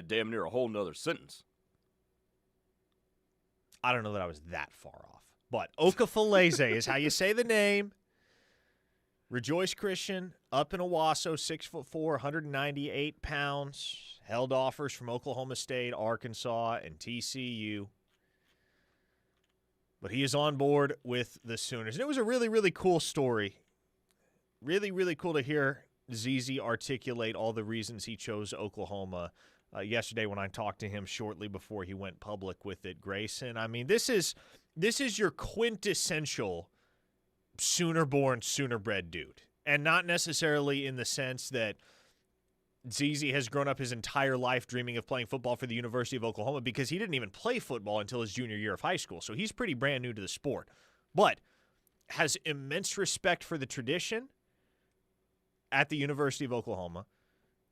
damn near a whole nother sentence. I don't know that I was that far off. But Okafalise is how you say the name. Rejoice Christian, up in Owasso, 6'4", 198 pounds. Held offers from Oklahoma State, Arkansas, and TCU. But he is on board with the Sooners. And it was a really, really cool story. Really, really cool to hear ZZ articulate all the reasons he chose Oklahoma yesterday when I talked to him shortly before he went public with it. Grayson, I mean, this is your quintessential Sooner-born, Sooner-bred dude. And not necessarily in the sense that ZZ has grown up his entire life dreaming of playing football for the University of Oklahoma, because he didn't even play football until his junior year of high school. So he's pretty brand new to the sport. But has immense respect for the tradition at the University of Oklahoma,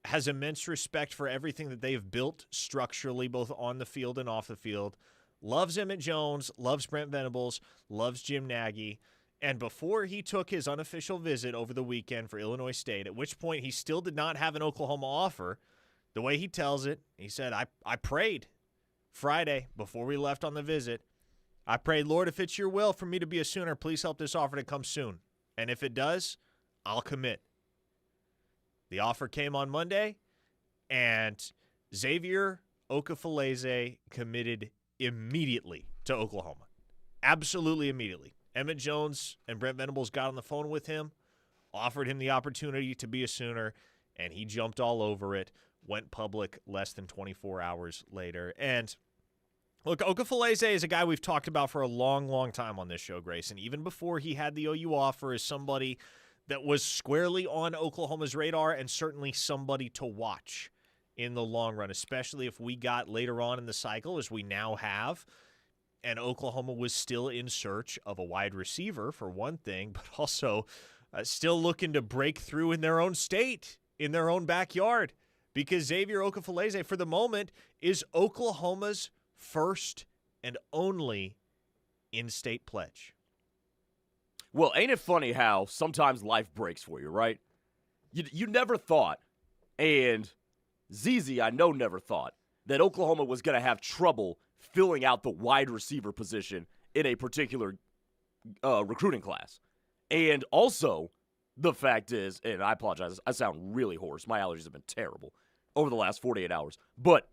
has immense respect for everything that they have built structurally, both on the field and off the field, loves Emmett Jones, loves Brent Venables, loves Jim Nagy. And before he took his unofficial visit over the weekend for Illinois State, at which point he still did not have an Oklahoma offer, the way he tells it, he said, I prayed Friday before we left on the visit. I prayed, Lord, if it's your will for me to be a Sooner, please help this offer to come soon. And if it does, I'll commit. The offer came on Monday, and Xavier Okafalise committed immediately to Oklahoma. Absolutely immediately. Emmett Jones and Brent Venables got on the phone with him, offered him the opportunity to be a Sooner, and he jumped all over it, went public less than 24 hours later. And look, Okafalise is a guy we've talked about for a long, long time on this show, Grayson. Even before he had the OU offer, as somebody that was squarely on Oklahoma's radar and certainly somebody to watch in the long run, especially if we got later on in the cycle, as we now have, and Oklahoma was still in search of a wide receiver, for one thing, but also still looking to break through in their own state, in their own backyard, because Xavier Okafalise, for the moment, is Oklahoma's first and only in-state pledge. Well, ain't it funny how sometimes life breaks for you, right? You never thought, and ZZ, I know, never thought, that Oklahoma was going to have trouble filling out the wide receiver position in a particular recruiting class. And also, the fact is, and I apologize, I sound really hoarse. My allergies have been terrible over the last 48 hours. But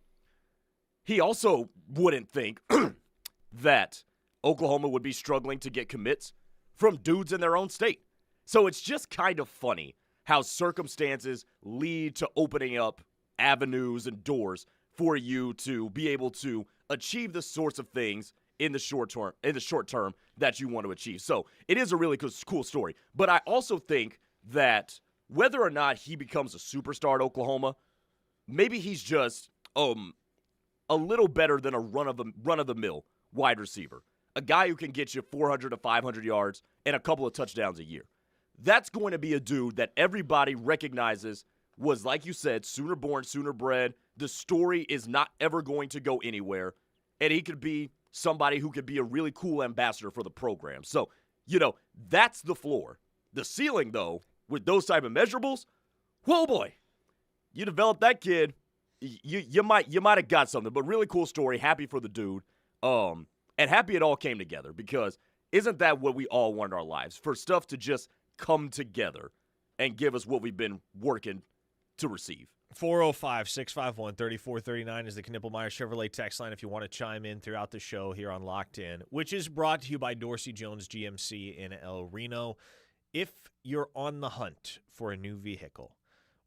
he also wouldn't think that Oklahoma would be struggling to get commits from dudes in their own state. So it's just kind of funny how circumstances lead to opening up avenues and doors for you to be able to achieve the sorts of things in the short term that you want to achieve. So it is a really cool story. But I also think that whether or not he becomes a superstar at Oklahoma, maybe he's just a little better than a run-of-the-mill wide receiver. A guy who can get you 400 to 500 yards and a couple of touchdowns a year. That's going to be a dude that everybody recognizes was, like you said, Sooner born, Sooner bred. The story is not ever going to go anywhere. And he could be somebody who could be a really cool ambassador for the program. So, that's the floor. The ceiling, though, with those type of measurables, whoa, boy. You develop that kid, you might have got something. But really cool story. Happy for the dude. And happy it all came together, because isn't that what we all want in our lives? For stuff to just come together and give us what we've been working to receive. 405-651-3439 is the Knippelmeyer Chevrolet text line if you want to chime in throughout the show here on Locked In, which is brought to you by Dorsey Jones GMC in El Reno. If you're on the hunt for a new vehicle,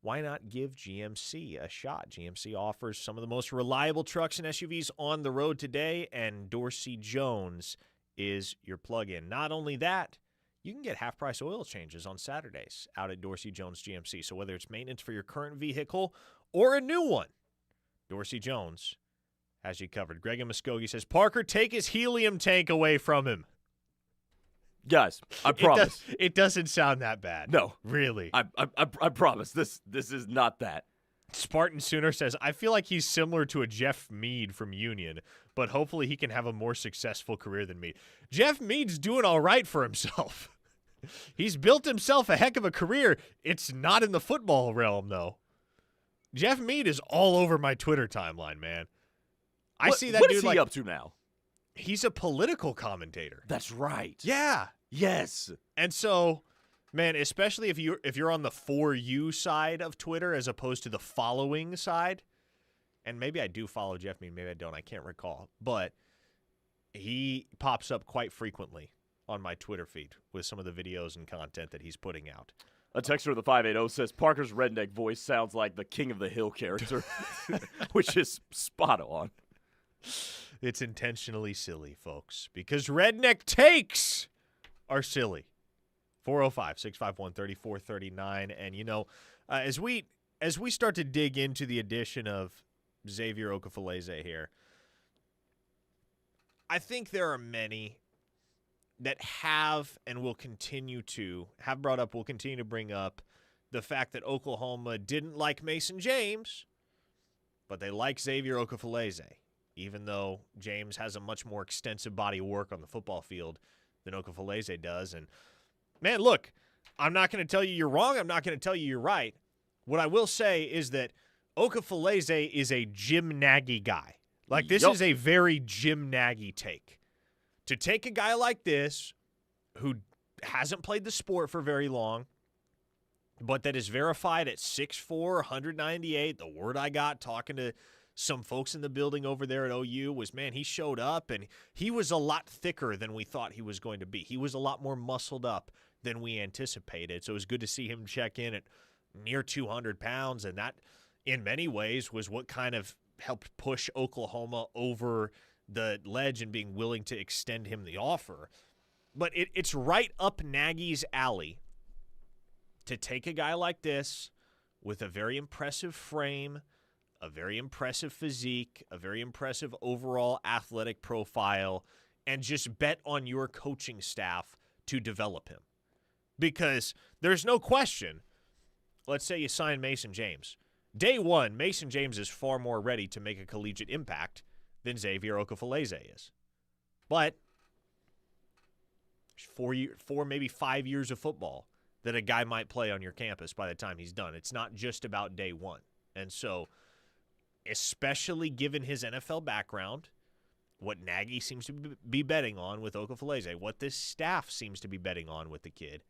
why not give GMC a shot? GMC offers some of the most reliable trucks and SUVs on the road today, and Dorsey Jones is your plug-in. Not only that, you can get half-price oil changes on Saturdays out at Dorsey Jones GMC. So whether it's maintenance for your current vehicle or a new one, Dorsey Jones has you covered. Greg in Muskogee says, Parker, take his helium tank away from him. Guys, I promise. It doesn't sound that bad. No. Really. I promise. This is not that. Spartan Sooner says, I feel like he's similar to a Jeff Mead from Union, but hopefully he can have a more successful career than me. Jeff Mead's doing all right for himself. He's built himself a heck of a career. It's not in the football realm, though. Jeff Mead is all over my Twitter timeline, man. I see that what dude is he up to now? He's a political commentator. That's right. Yeah. Yes. And so, man, especially if you're on the For You side of Twitter as opposed to the following side, and maybe I do follow Jeff Mead, maybe I don't, I can't recall, but he pops up quite frequently on my Twitter feed with some of the videos and content that he's putting out. A texter of the 580 says, Parker's redneck voice sounds like the King of the Hill character, which is spot on. It's intentionally silly, folks, because redneck takes are silly. 405-651-3439. And, you know, as we start to dig into the addition of Xavier Okafalise here, I think there are many that have and will continue to have brought up, will continue to bring up the fact that Oklahoma didn't like Mason James, but they like Xavier Okafalise, even though James has a much more extensive body of work on the football field than Okafalise does. And, man, look, I'm not going to tell you you're wrong. I'm not going to tell you you're right. What I will say is that Okafalise is a Jim Nagy guy. Like, this is a very Jim Nagy take. To take a guy like this who hasn't played the sport for very long, but that is verified at 6'4", 198, the word I got talking to some folks in the building over there at OU was, man, he showed up, and he was a lot thicker than we thought he was going to be. He was a lot more muscled up than we anticipated, so it was good to see him check in at near 200 pounds, and that, in many ways, was what kind of helped push Oklahoma over the ledge and being willing to extend him the offer. But it's right up Nagy's alley to take a guy like this with a very impressive frame, a very impressive physique, a very impressive overall athletic profile, and just bet on your coaching staff to develop him. Because there's no question, let's say you sign Mason James. Day one, Mason James is far more ready to make a collegiate impact than Xavier Okafalise is. But 4, maybe 5 years of football that a guy might play on your campus by the time he's done. It's not just about day one. And so, especially given his NFL background, what Nagy seems to be betting on with Okafalise, what this staff seems to be betting on with the kid,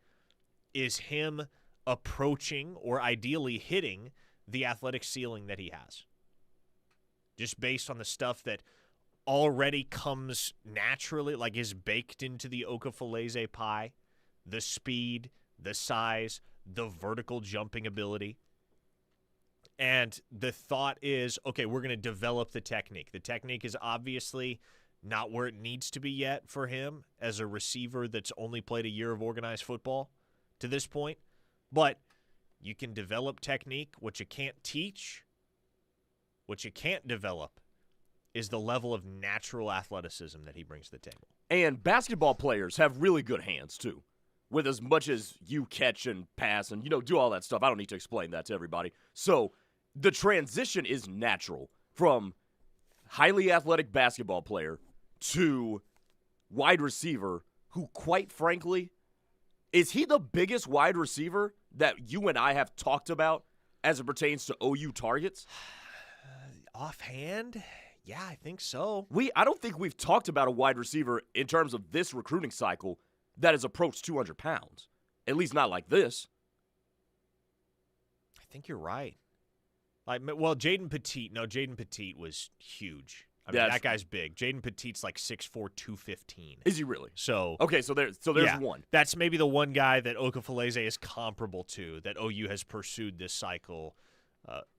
is him approaching or ideally hitting the athletic ceiling that he has. Just based on the stuff that already comes naturally, like is baked into the Okafalise pie, the speed, the size, the vertical jumping ability. And the thought is, okay, we're going to develop the technique. The technique is obviously not where it needs to be yet for him as a receiver that's only played a year of organized football to this point. But you can develop technique. What you can't teach, what you can't develop, is the level of natural athleticism that he brings to the table. And basketball players have really good hands, too. With as much as you catch and pass and, do all that stuff. I don't need to explain that to everybody. So the transition is natural from highly athletic basketball player to wide receiver who, quite frankly, is he the biggest wide receiver that you and I have talked about as it pertains to OU targets? Offhand, yeah, I think so. I don't think we've talked about a wide receiver in terms of this recruiting cycle that has approached 200 pounds. At least not like this. I think you're right. Well, Jaden Petit was huge. I mean, that guy's big. Jaden Petit's like 6'4", 215. Is he really? So okay, so there's one. That's maybe the one guy that Okafalise is comparable to, that OU has pursued this cycle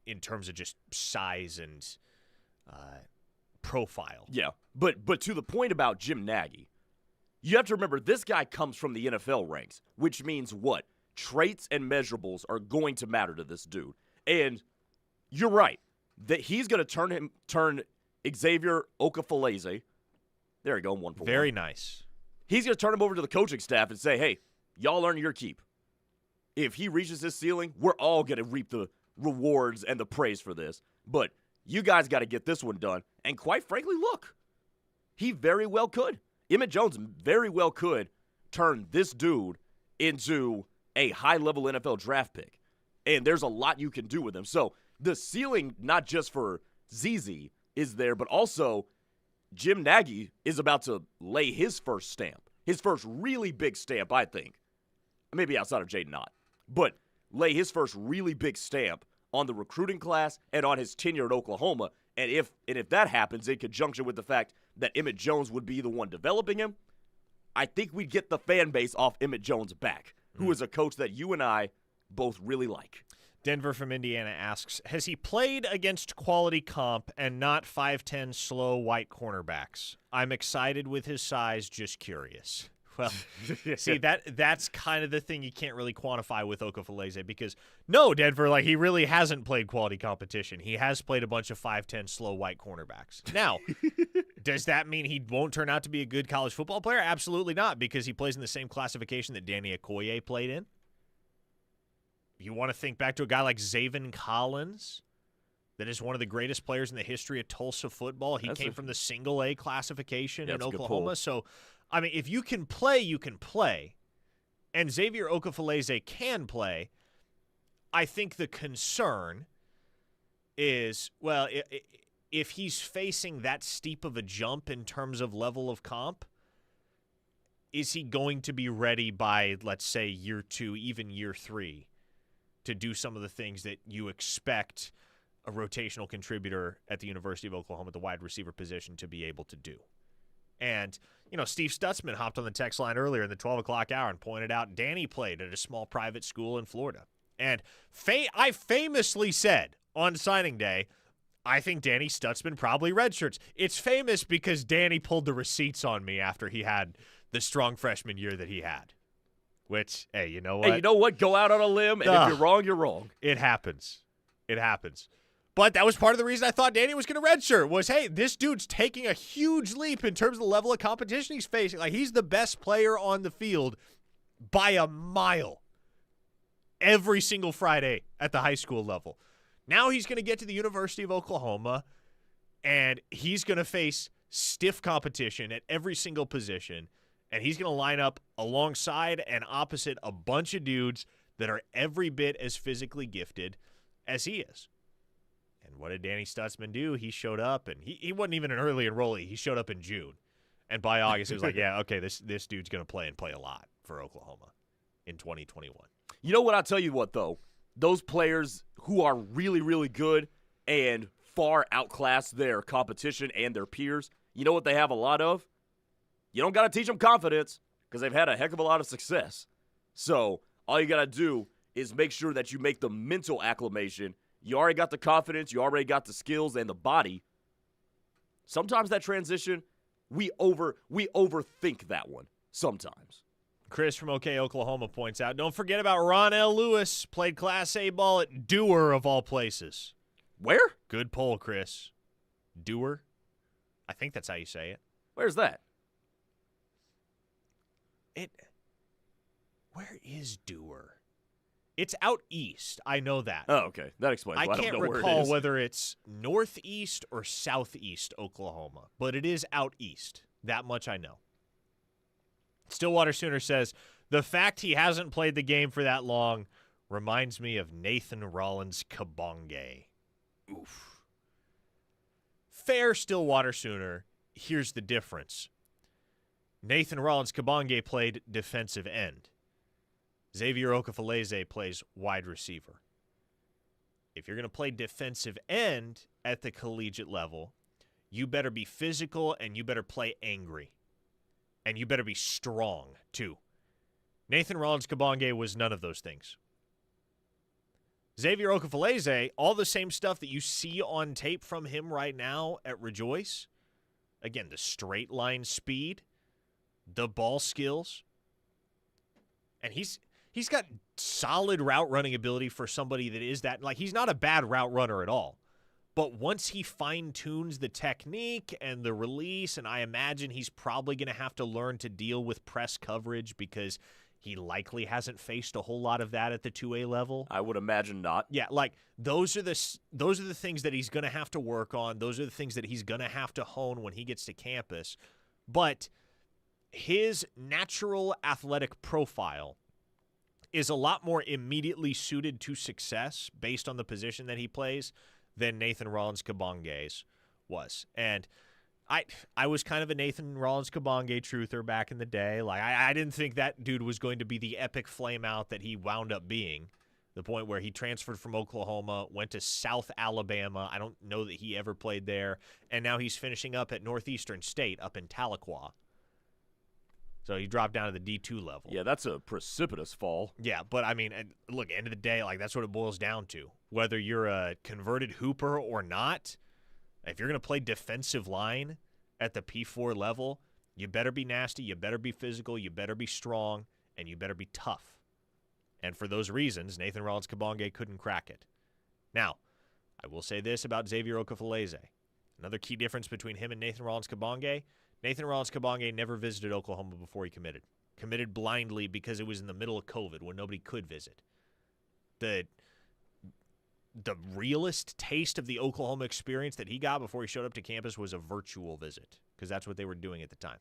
in terms of just size and profile. Yeah, but to the point about Jim Nagy, you have to remember this guy comes from the NFL ranks, which means what? Traits and measurables are going to matter to this dude. And you're right, that he's going to turn Xavier Okafalise, there you go, 1 for 1. Very nice. He's going to turn him over to the coaching staff and say, hey, y'all earn your keep. If he reaches his ceiling, we're all going to reap the rewards and the praise for this. But you guys got to get this one done. And quite frankly, look, he very well could. Emmett Jones very well could turn this dude into a high-level NFL draft pick. And there's a lot you can do with him. So the ceiling, not just for ZZ, is there, but also Jim Nagy is about to lay his first stamp, his first really big stamp, I think. Maybe outside of Jaden Ott, but lay his first really big stamp on the recruiting class and on his tenure at Oklahoma. And if that happens in conjunction with the fact that Emmett Jones would be the one developing him, I think we'd get the fan base off Emmett Jones back, who is a coach that you and I both really like. Denver from Indiana asks, has he played against quality comp and not 5'10" slow white cornerbacks? I'm excited with his size, just curious. Well, see, that's kind of the thing you can't really quantify with Okafalise because, no, Denver, like, he really hasn't played quality competition. He has played a bunch of 5'10" slow white cornerbacks. Now, does that mean he won't turn out to be a good college football player? Absolutely not, because he plays in the same classification that Danny Okoye played in. You want to think back to a guy like Xavier Collins, that is one of the greatest players in the history of Tulsa football. He came from the single A classification in Oklahoma. So, I mean, if you can play, you can play. And Xavier Okafalise can play. I think the concern is, well, if he's facing that steep of a jump in terms of level of comp, is he going to be ready by, let's say, year 2, even year 3, to do some of the things that you expect a rotational contributor at the University of Oklahoma at the wide receiver position to be able to do? And, you know, Steve Stutzman hopped on the text line earlier in the 12 o'clock hour and pointed out Danny played at a small private school in Florida. And I famously said on signing day, I think Danny Stutzman probably redshirts. It's famous because Danny pulled the receipts on me after he had the strong freshman year that he had. Which, hey, you know what? Hey, you know what? Go out on a limb, and if you're wrong, you're wrong. It happens. It happens. But that was part of the reason I thought Danny was going to redshirt was, hey, this dude's taking a huge leap in terms of the level of competition he's facing. Like, he's the best player on the field by a mile every single Friday at the high school level. Now he's going to get to the University of Oklahoma, and he's going to face stiff competition at every single position, and he's going to line up alongside and opposite a bunch of dudes that are every bit as physically gifted as he is. And what did Danny Stutzman do? He showed up, and he wasn't even an early enrollee. He showed up in June. And by August, it was like, yeah, okay, this dude's going to play and play a lot for Oklahoma in 2021. You know what? I'll tell you what, though. Those players who are really, really good and far outclass their competition and their peers, you know what they have a lot of? You don't got to teach them confidence because they've had a heck of a lot of success. So all you got to do is make sure that you make the mental acclimation. You already got the confidence. You already got the skills and the body. Sometimes that transition, we overthink that one sometimes. Chris from OK Oklahoma points out, don't forget about Ron L. Lewis, played Class A ball at Dewar of all places. Where? Good poll, Chris. Dewar? I think that's how you say it. Where's that? Where is Dewar? It's out east. I know that. Oh, okay. That explains why I I don't can't know recall where it is. whether it's northeast or southeast Oklahoma, but it is out east. That much I know. Stillwater Sooner says, the fact he hasn't played the game for that long reminds me of Nathan Rollins Kabonge. Oof. Fair, Stillwater Sooner. Here's the difference. Nathan Rollins Kabonge played defensive end. Xavier Okafalise plays wide receiver. If you're going to play defensive end at the collegiate level, you better be physical and you better play angry. And you better be strong, too. Nathan Rollins Kabonge was none of those things. Xavier Okafalise, all the same stuff that you see on tape from him right now at Rejoice. Again, the straight line speed, the ball skills. And he's got solid route running ability for somebody that is that. Like, he's not a bad route runner at all. But once he fine-tunes the technique and the release, and I imagine he's probably going to have to learn to deal with press coverage because he likely hasn't faced a whole lot of that at the 2A level. I would imagine not. Yeah, like those are the things that he's going to have to work on. Those are the things that he's going to have to hone when he gets to campus. But his natural athletic profile is a lot more immediately suited to success based on the position that he plays than Nathan Rollins-Kabonge's was. And I was kind of a Nathan Rollins-Kabonge truther back in the day. Like, I didn't think that dude was going to be the epic flame out that he wound up being. The point where he transferred from Oklahoma, went to South Alabama. I don't know that he ever played there. And now he's finishing up at Northeastern State up in Tahlequah. So he dropped down to the D2 level. Yeah, that's a precipitous fall. Yeah, but I mean, look, end of the day, like that's what it boils down to. Whether you're a converted hooper or not, if you're going to play defensive line at the P4 level, you better be nasty, you better be physical, you better be strong, and you better be tough. And for those reasons, Nathan Rollins-Kabonge couldn't crack it. Now, I will say this about Xavier Okafalise. Another key difference between him and Nathan Rollins-Kabonge, Nathan Rollins-Kabonge never visited Oklahoma before he committed. Committed blindly because it was in the middle of COVID when nobody could visit. The realest taste of the Oklahoma experience that he got before he showed up to campus was a virtual visit, because that's what they were doing at the time.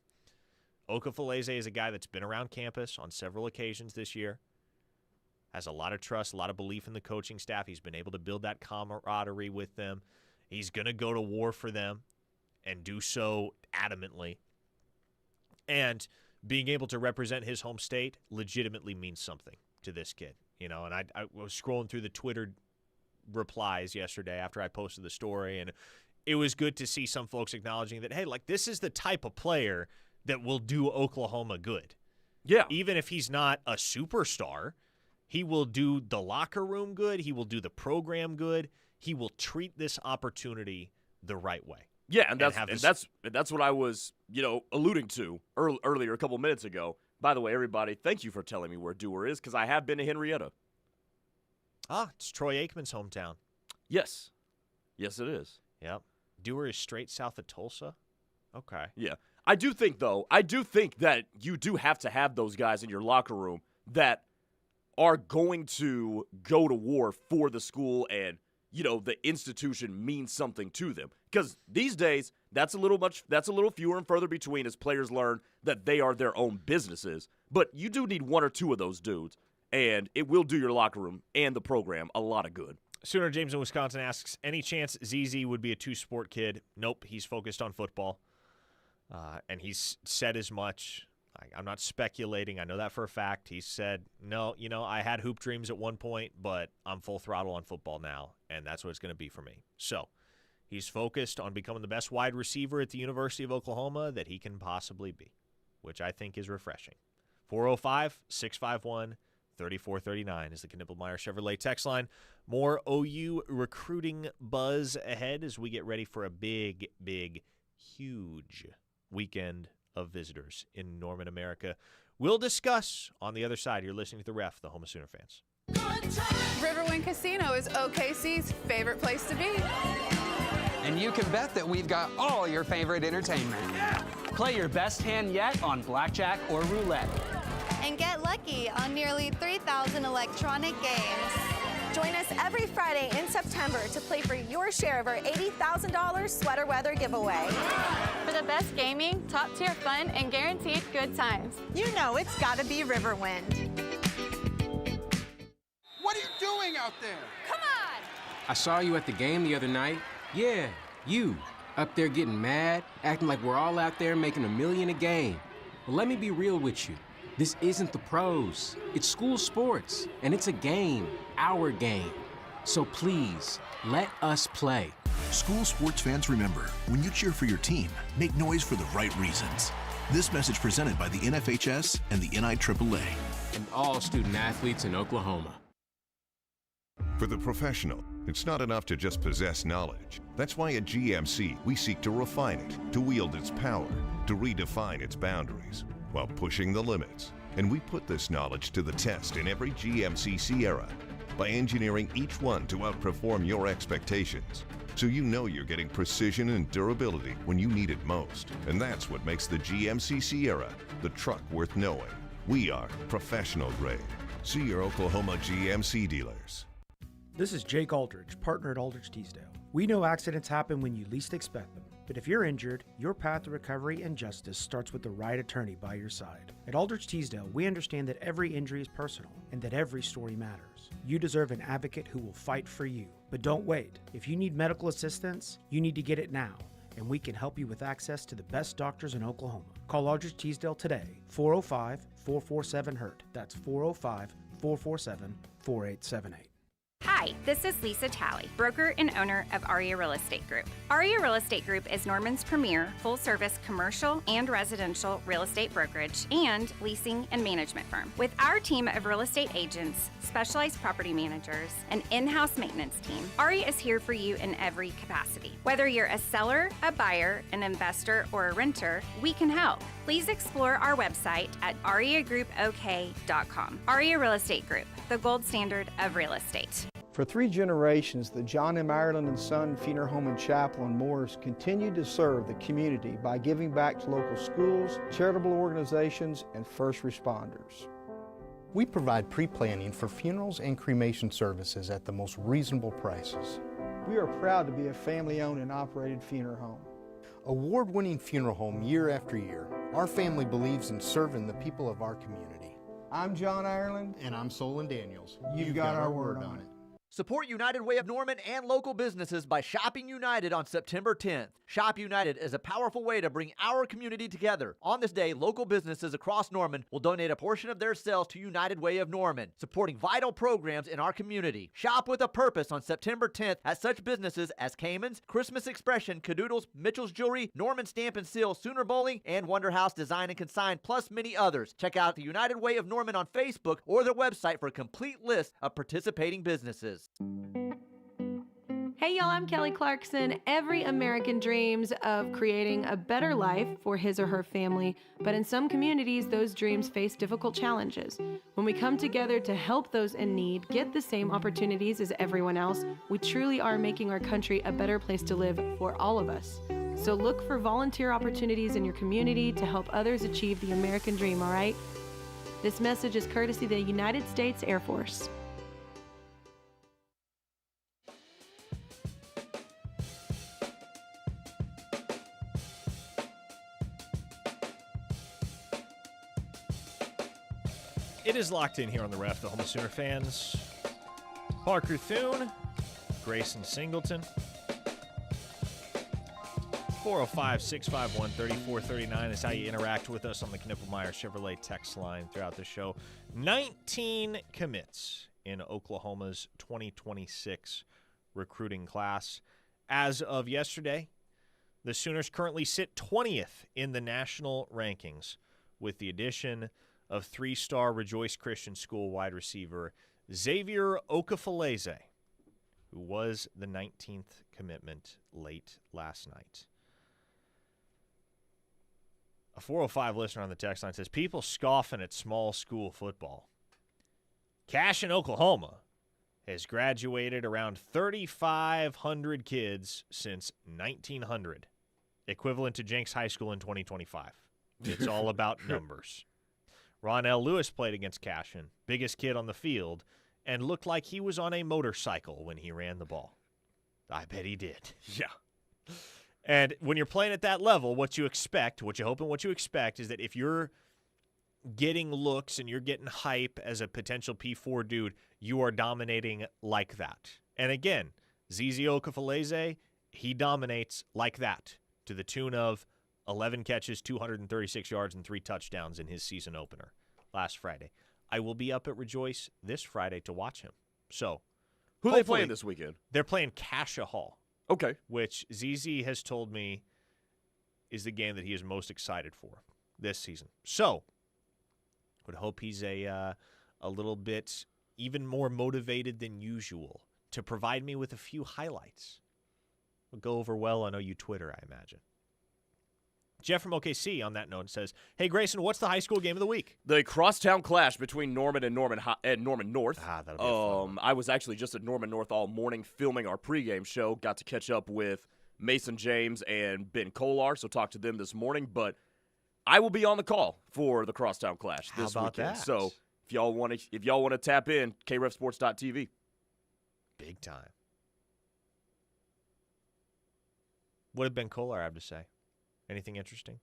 Okafalise is a guy that's been around campus on several occasions this year, has a lot of trust, a lot of belief in the coaching staff. He's been able to build that camaraderie with them. He's going to go to war for them and do so adamantly. And being able to represent his home state legitimately means something to this kid. You know, and I was scrolling through the Twitter replies yesterday after I posted the story, and it was good to see some folks acknowledging that, hey, like, this is the type of player that will do Oklahoma good. Yeah. Even if he's not a superstar, he will do the locker room good. He will do the program good. He will treat this opportunity the right way. Yeah, and that's what I was, alluding to earlier a couple minutes ago. By the way, everybody, thank you for telling me where Dewar is, because I have been to Henrietta. It's Troy Aikman's hometown. Yes. Yes, it is. Yep. Dewar is straight south of Tulsa. Okay. Yeah. I do think that you do have to have those guys in your locker room that are going to go to war for the school and, the institution means something to them. Because these days, that's a little fewer and further between as players learn that they are their own businesses. But you do need one or two of those dudes, and it will do your locker room and the program a lot of good. Sooner James in Wisconsin asks, any chance ZZ would be a two-sport kid? Nope, he's focused on football. And he's said as much. I'm not speculating. I know that for a fact. He said, no, I had hoop dreams at one point, but I'm full throttle on football now, and that's what it's going to be for me. So he's focused on becoming the best wide receiver at the University of Oklahoma that he can possibly be, which I think is refreshing. 405-651-3439 is the Knippelmeyer Chevrolet text line. More OU recruiting buzz ahead as we get ready for a big, big, huge weekend of visitors in Norman, America. We'll discuss on the other side. You're listening to The Ref, the home of Sooner fans. Riverwind Casino is OKC's favorite place to be. And you can bet that we've got all your favorite entertainment. Play your best hand yet on blackjack or roulette. And get lucky on nearly 3,000 electronic games. Join us every Friday in September to play for your share of our $80,000 sweater weather giveaway. For the best gaming, top-tier fun, and guaranteed good times. You know it's gotta be Riverwind. What are you doing out there? Come on! I saw you at the game the other night. Yeah, you. Up there getting mad, acting like we're all out there making $1 million a game. Well, let me be real with you. This isn't the pros. It's school sports, and it's a game, our game. So please, let us play. School sports fans, remember, when you cheer for your team, make noise for the right reasons. This message presented by the NFHS and the NIAAA. And all student athletes in Oklahoma. For the professional, it's not enough to just possess knowledge. That's why at GMC, we seek to refine it, to wield its power, to redefine its boundaries, while pushing the limits. And we put this knowledge to the test in every GMC Sierra by engineering each one to outperform your expectations. So you know you're getting precision and durability when you need it most. And that's what makes the GMC Sierra the truck worth knowing. We are professional grade. See your Oklahoma GMC dealers. This is Jake Aldridge, partner at Aldridge Teasdale. We know accidents happen when you least expect them. But if you're injured, your path to recovery and justice starts with the right attorney by your side. At Aldrich Teasdale, we understand that every injury is personal and that every story matters. You deserve an advocate who will fight for you. But don't wait. If you need medical assistance, you need to get it now, and we can help you with access to the best doctors in Oklahoma. Call Aldrich Teasdale today, 405-447-HURT. That's 405-447-4878. Hi, this is Lisa Talley, broker and owner of Aria Real Estate Group. Aria Real Estate Group is Norman's premier full-service commercial and residential real estate brokerage and leasing and management firm. With our team of real estate agents, specialized property managers, and in-house maintenance team, Aria is here for you in every capacity. Whether you're a seller, a buyer, an investor, or a renter, we can help. Please explore our website at ariagroupok.com. Aria Real Estate Group, the gold standard of real estate. For 3 generations, the John M. Ireland and Son Funeral Home and Chapel in Morris continued to serve the community by giving back to local schools, charitable organizations, and first responders. We provide pre-planning for funerals and cremation services at the most reasonable prices. We are proud to be a family-owned and operated funeral home. Award-winning funeral home year after year, our family believes in serving the people of our community. I'm John Ireland. And I'm Solon Daniels. You've got our word on it. Support United Way of Norman and local businesses by Shopping United on September 10th. Shop United is a powerful way to bring our community together. On this day, local businesses across Norman will donate a portion of their sales to United Way of Norman, supporting vital programs in our community. Shop with a purpose on September 10th at such businesses as Cayman's, Christmas Expression, Cadoodles, Mitchell's Jewelry, Norman Stamp and Seal, Sooner Bowling, and Wonder House Design and Consign, plus many others. Check out the United Way of Norman on Facebook or their website for a complete list of participating businesses. Hey y'all, I'm Kelly Clarkson. Every American dreams of creating a better life for his or her family, but in some communities, those dreams face difficult challenges. When we come together to help those in need get the same opportunities as everyone else, we truly are making our country a better place to live for all of us. So look for volunteer opportunities in your community to help others achieve the American dream, all right? This message is courtesy of the United States Air Force. It is locked in here on the Ref, the home of Sooner fans. Parker Thune, Grayson Singleton. 405-651-3439 is how you interact with us on the Knippelmeyer Chevrolet text line throughout the show. 19 commits in Oklahoma's 2026 recruiting class. As of yesterday, the Sooners currently sit 20th in the national rankings with the addition of 3-star Rejoice Christian School wide receiver Xavier Okafalise, who was the 19th commitment late last night. A 405 listener on the text line says, people scoffing at small school football. Cash in Oklahoma has graduated around 3,500 kids since 1900, equivalent to Jenks High School in 2025. It's all about numbers. Ron L. Lewis played against Cashin, biggest kid on the field, and looked like he was on a motorcycle when he ran the ball. I bet he did. Yeah. And when you're playing at that level, what you expect, what you hope and what you expect is that if you're getting looks and you're getting hype as a potential P4 dude, you are dominating like that. And again, Zizi Okafalise, he dominates like that to the tune of 11 catches, 236 yards, and 3 touchdowns in his season opener last Friday. I will be up at Rejoice this Friday to watch him. So, who are they playing this weekend? They're playing Cassia Hall. Okay. Which ZZ has told me is the game that he is most excited for this season. So, would hope he's a little bit even more motivated than usual to provide me with a few highlights. Will go over well on OU Twitter, I imagine. Jeff from OKC on that note says, hey, Grayson, what's the high school game of the week? The crosstown clash between Norman and Norman North. That'll be a fun one. I was actually just at Norman North all morning filming our pregame show. Got to catch up with Mason James and Ben Kolar, so talked to them this morning. But I will be on the call for the crosstown clash this weekend. That? So if y'all want to tap in, krefsports.tv. Big time. What did Ben Kolar have to say? Anything interesting?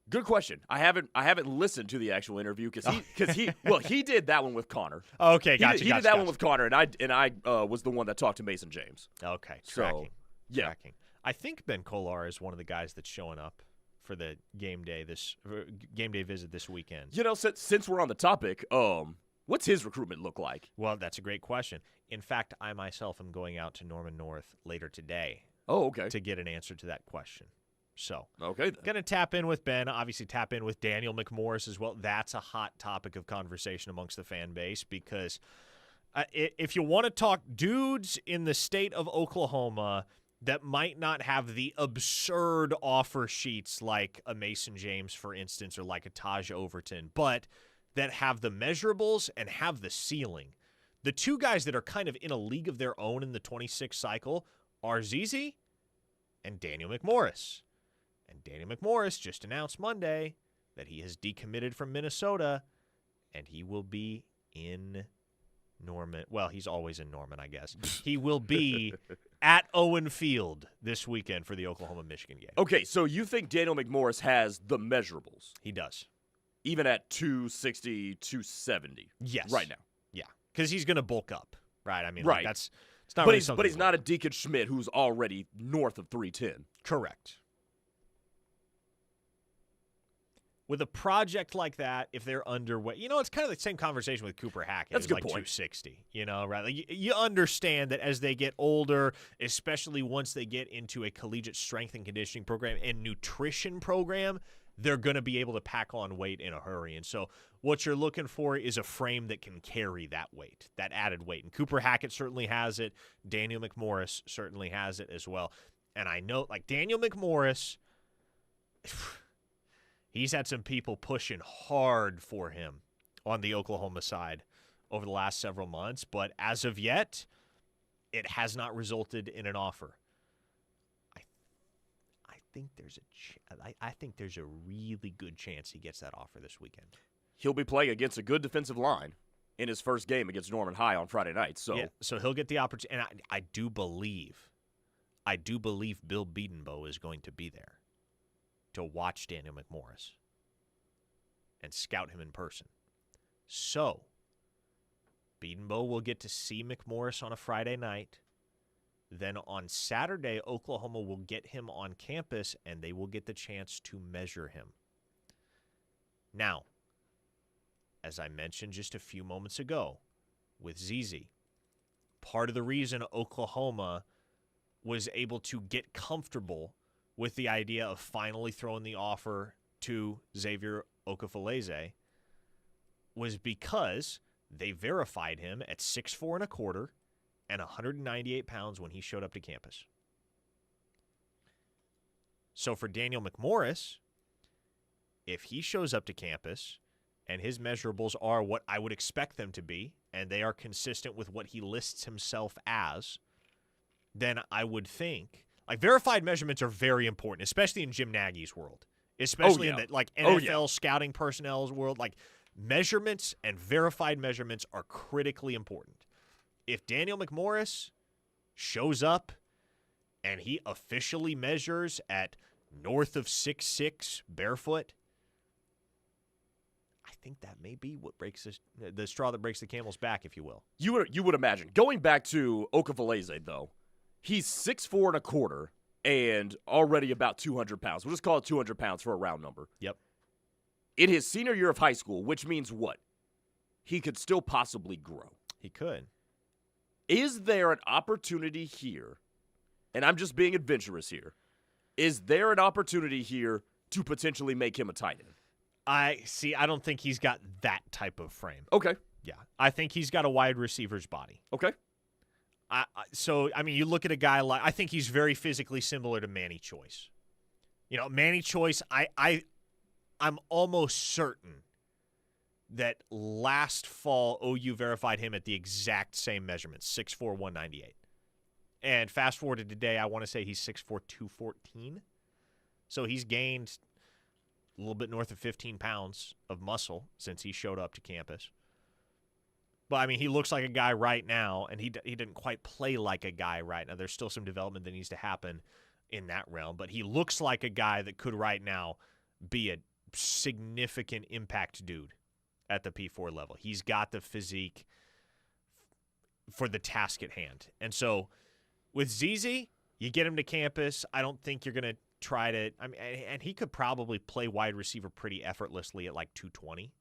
Good question. I haven't listened to the actual interview because he did that one with Connor. Okay, gotcha. He did that one with Connor, and I was the one that talked to Mason James. Okay, tracking. Tracking. I think Ben Kolar is one of the guys that's showing up for the game day visit this weekend. You know, since we're on the topic, what's his recruitment look like? Well, that's a great question. In fact, I myself am going out to Norman North later today. Oh, okay. To get an answer to that question. So, okay, going to tap in with Ben, obviously tap in with Daniel McMorris as well. That's a hot topic of conversation amongst the fan base because if you want to talk dudes in the state of Oklahoma that might not have the absurd offer sheets like a Mason James, for instance, or like a Taj Overton, but that have the measurables and have the ceiling. The two guys that are kind of in a league of their own in the 26 cycle are ZZ and Daniel McMorris. And Daniel McMorris just announced Monday that he has decommitted from Minnesota, and he will be in Norman. Well, he's always in Norman, I guess. He will be at Owen Field this weekend for the Oklahoma-Michigan game. Okay, so you think Daniel McMorris has the measurables? He does. Even at 260, 270? Yes. Right now? Yeah, because he's going to bulk up, right? I mean, right. Like, it's not really but he's not a Deacon Schmidt who's already north of 310. Correct. With a project like that, if they're underweight, it's kind of the same conversation with Cooper Hackett. That's a good like point. 260, right? Like you understand that as they get older, especially once they get into a collegiate strength and conditioning program and nutrition program, they're going to be able to pack on weight in a hurry. And so what you're looking for is a frame that can carry that weight, that added weight. And Cooper Hackett certainly has it. Daniel McMorris certainly has it as well. And I know, like Daniel McMorris, he's had some people pushing hard for him on the Oklahoma side over the last several months, but as of yet, it has not resulted in an offer. I think there's a really good chance he gets that offer this weekend. He'll be playing against a good defensive line in his first game against Norman High on Friday night. So he'll get the opportunity, and I do believe Bill Biedenbow is going to be there to watch Daniel McMorris and scout him in person. So, Biedenbow will get to see McMorris on a Friday night. Then on Saturday, Oklahoma will get him on campus, and they will get the chance to measure him. Now, as I mentioned just a few moments ago with ZZ, part of the reason Oklahoma was able to get comfortable with the idea of finally throwing the offer to Xavier Okafalise was because they verified him at 6'4" and a quarter and 198 pounds when he showed up to campus. So for Daniel McMorris, if he shows up to campus and his measurables are what I would expect them to be, and they are consistent with what he lists himself as, then I would think, like, verified measurements are very important, especially in Jim Nagy's world, especially in the NFL scouting personnel's world. Like, measurements and verified measurements are critically important. If Daniel McMorris shows up and he officially measures at north of 6'6" barefoot, I think that may be what breaks the straw that breaks the camel's back, if you will. You would imagine. Going back to Okafalise, though, he's 6'4" and a quarter and already about 200 pounds. We'll just call it 200 pounds for a round number. Yep. In his senior year of high school, which means what? He could still possibly grow. He could. Is there an opportunity here, and I'm just being adventurous here, is there an opportunity here to potentially make him a tight end? I don't think he's got that type of frame. Okay. Yeah. I think he's got a wide receiver's body. Okay. You look at a guy like, I think he's very physically similar to Manny Choice. Manny Choice, I'm almost certain that last fall OU verified him at the exact same measurements, 6'4", 198. And fast forward to today, I want to say he's 6'4", 214. So he's gained a little bit north of 15 pounds of muscle since he showed up to campus. But, he looks like a guy right now, and he didn't quite play like a guy right now. There's still some development that needs to happen in that realm, but he looks like a guy that could right now be a significant impact dude at the P4 level. He's got the physique for the task at hand. And so with ZZ, you get him to campus. I don't think you're going to try to, I mean, and he could probably play wide receiver pretty effortlessly at like 220.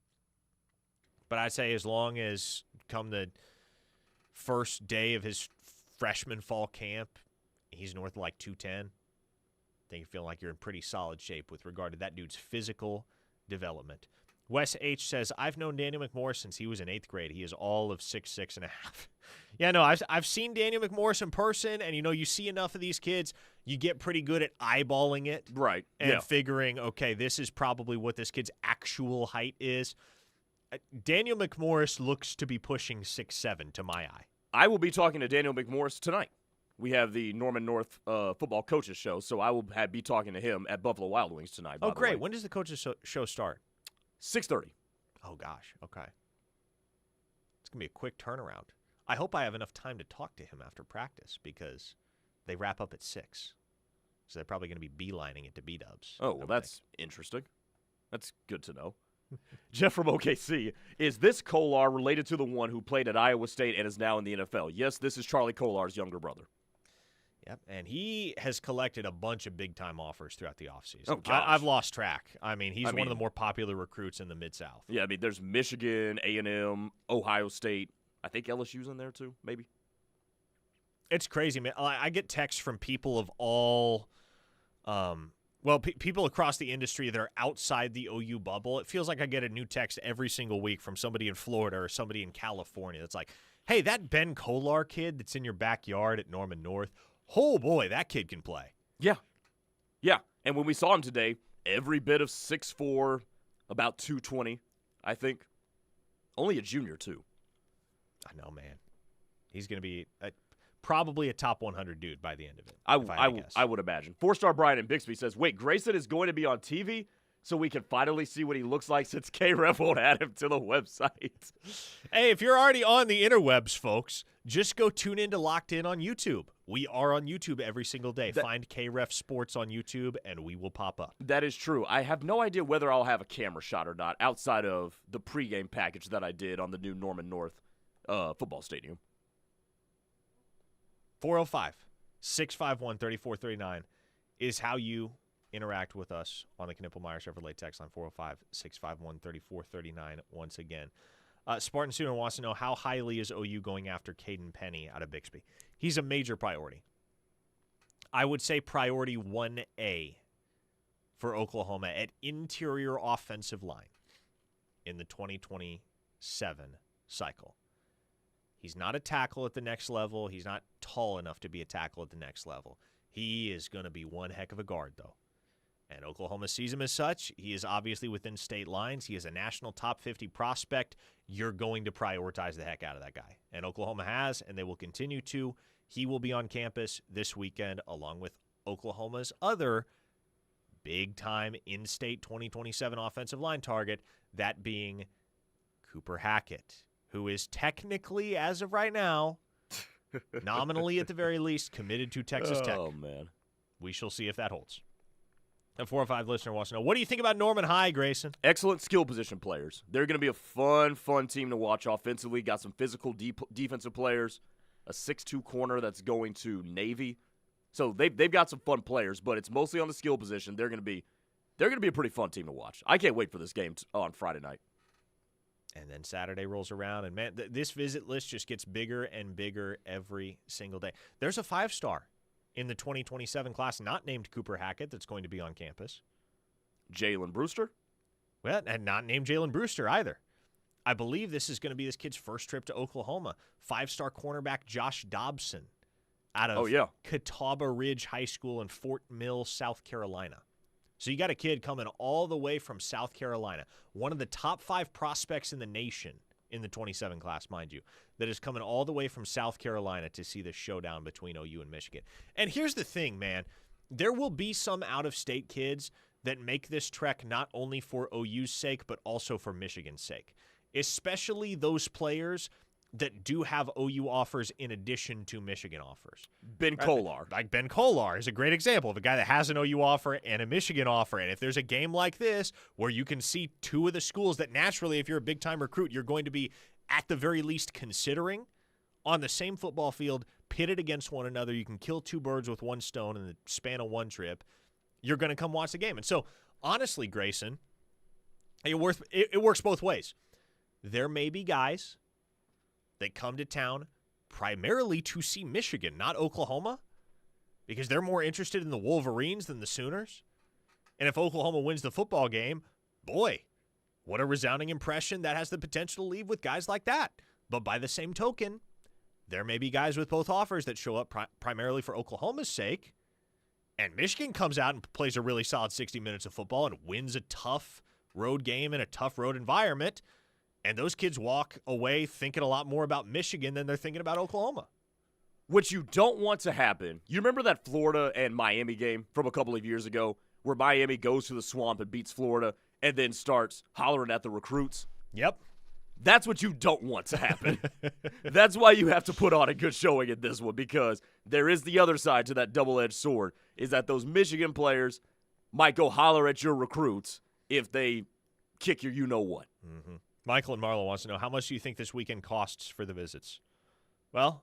But I'd say as long as come the first day of his freshman fall camp, he's north of like 210. I think you feel like you're in pretty solid shape with regard to that dude's physical development. Wes H. says, I've known Daniel McMorris since he was in 8th grade. He is all of 6'6.5". Yeah, no, I've seen Daniel McMorris in person, and, you see enough of these kids, you get pretty good at eyeballing it. Right. And figuring, okay, this is probably what this kid's actual height is. Daniel McMorris looks to be pushing 6'7" to my eye. I will be talking to Daniel McMorris tonight. We have the Norman North football coaches show, so I will be talking to him at Buffalo Wild Wings tonight. Oh, great. When does the coaches show start? 6:30. Oh, gosh. Okay. It's going to be a quick turnaround. I hope I have enough time to talk to him after practice because they wrap up at 6. So they're probably going to be beelining it to B-dubs. Oh, well, that's interesting. That's good to know. Jeff from OKC, is this Kolar related to the one who played at Iowa State and is now in the NFL? Yes, this is Charlie Kolar's younger brother. Yep, and he has collected a bunch of big-time offers throughout the offseason. Oh, gosh. I've lost track. I mean, he's one of the more popular recruits in the Mid-South. Yeah, I mean, there's Michigan, A&M, Ohio State. I think LSU's in there too, maybe. It's crazy, man. I get texts from people of all people across the industry that are outside the OU bubble. It feels like I get a new text every single week from somebody in Florida or somebody in California that's like, hey, that Ben Kolar kid that's in your backyard at Norman North, oh, boy, that kid can play. Yeah. Yeah. And when we saw him today, every bit of 6'4", about 220, I think. Only a junior, too. I know, man. He's going to be probably a top 100 dude by the end of it. I would imagine. 4-star Brian in Bixby says, wait, Grayson is going to be on TV so we can finally see what he looks like since K-Ref won't add him to the website. Hey, if you're already on the interwebs, folks, just go tune in to Locked In on YouTube. We are on YouTube every single day. Find K-Ref Sports on YouTube, and we will pop up. That is true. I have no idea whether I'll have a camera shot or not outside of the pregame package that I did on the new Norman North football stadium. 405-651-3439 is how you interact with us on the Knippelmeyer Chevrolet text line. 405-651-3439 once again. Spartan Sooner wants to know, how highly is OU going after Caden Penny out of Bixby? He's a major priority. I would say priority 1A for Oklahoma at interior offensive line in the 2027 cycle. He's not a tackle at the next level. He's not tall enough to be a tackle at the next level. He is going to be one heck of a guard, though. And Oklahoma sees him as such. He is obviously within state lines. He is a national top 50 prospect. You're going to prioritize the heck out of that guy. And Oklahoma has, and they will continue to. He will be on campus this weekend along with Oklahoma's other big-time in-state 2027 offensive line target, that being Cooper Hackett, who is technically, as of right now, nominally at the very least, committed to Texas Tech. Oh, man. We shall see if that holds. A 405 listener wants to know, what do you think about Norman High, Grayson? Excellent skill position players. They're going to be a fun team to watch offensively. Got some physical defensive players, a 6'2" corner that's going to Navy. So they've got some fun players, but it's mostly on the skill position. They're going to be a pretty fun team to watch. I can't wait for this game on Friday night. And then Saturday rolls around, and man, this visit list just gets bigger and bigger every single day. There's a 5-star in the 2027 class not named Cooper Hackett that's going to be on campus. Jalen Brewster? Well, and not named Jalen Brewster either. I believe this is going to be this kid's first trip to Oklahoma. 5-star cornerback Josh Dobson out of Catawba Ridge High School in Fort Mill, South Carolina. So you got a kid coming all the way from South Carolina, one of the top 5 prospects in the nation in the 27 class, mind you, that is coming all the way from South Carolina to see the showdown between OU and Michigan. And here's the thing, man. There will be some out-of-state kids that make this trek not only for OU's sake, but also for Michigan's sake, especially those players that do have OU offers in addition to Michigan offers. Ben Kolar. Like Ben Kolar is a great example of a guy that has an OU offer and a Michigan offer. And if there's a game like this where you can see two of the schools that naturally, if you're a big-time recruit, you're going to be at the very least considering on the same football field, pitted against one another, you can kill two birds with one stone in the span of one trip, you're going to come watch the game. And so, honestly, Grayson, it works both ways. There may be guys that come to town primarily to see Michigan, not Oklahoma, because they're more interested in the Wolverines than the Sooners. And if Oklahoma wins the football game, boy, what a resounding impression that has the potential to leave with guys like that. But by the same token, there may be guys with both offers that show up primarily for Oklahoma's sake, and Michigan comes out and plays a really solid 60 minutes of football and wins a tough road game in a tough road environment, and those kids walk away thinking a lot more about Michigan than they're thinking about Oklahoma. What you don't want to happen, you remember that Florida and Miami game from a couple of years ago where Miami goes to the swamp and beats Florida and then starts hollering at the recruits? Yep. That's what you don't want to happen. That's why you have to put on a good showing in this one, because there is the other side to that double-edged sword, is that those Michigan players might go holler at your recruits if they kick your you-know-what. Mm-hmm. Michael and Marlo wants to know, how much do you think this weekend costs for the visits? Well,